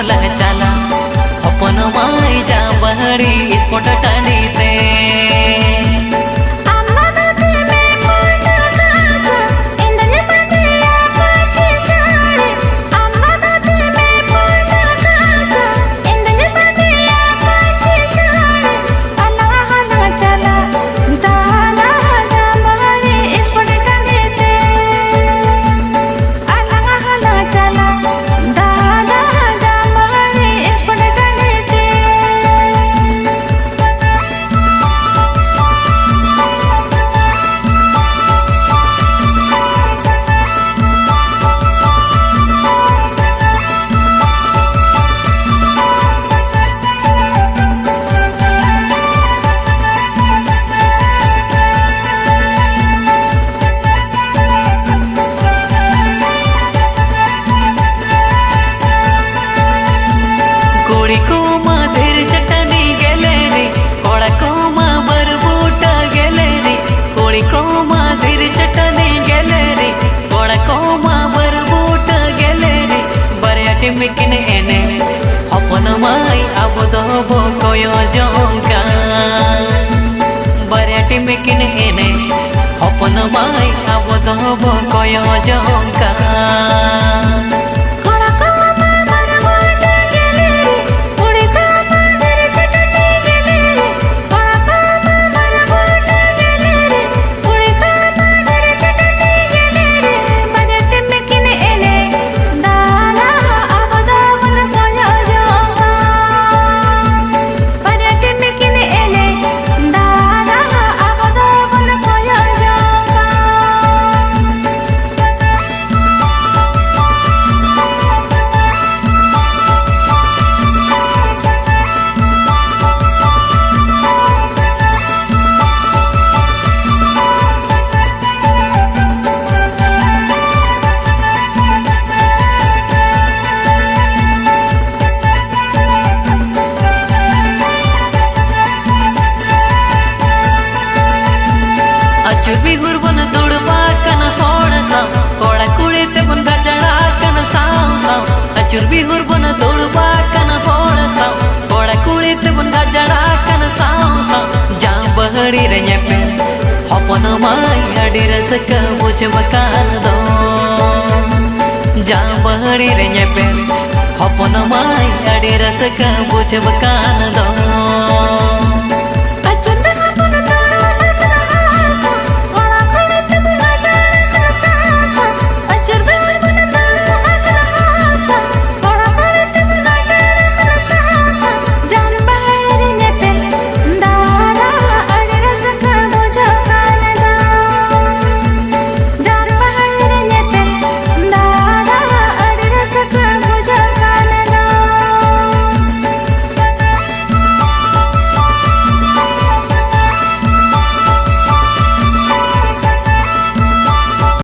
मोला चला अपन माई जा बहरी स्पोट टानीते मिकिन एने अपन माई अब दबो कोयो जोंका बरेटी मिकिन एने अपन माई अब दबो कोयो जोंका चुरबी गुरबन दुड़बा कन होड़ साव कोड़ा कुड़ी ते बन गजड़ा कन साव साव चुरबी गुरबन दुड़बा कन होड़ साव कोड़ा कुड़ी ते बन गजड़ा कन साव साव जा बहड़ी रे पे अपन माई अड़ी रसक बुझबकान दो जा बहड़ी रे पे अपन माई अड़ी रसक बुझबकान दो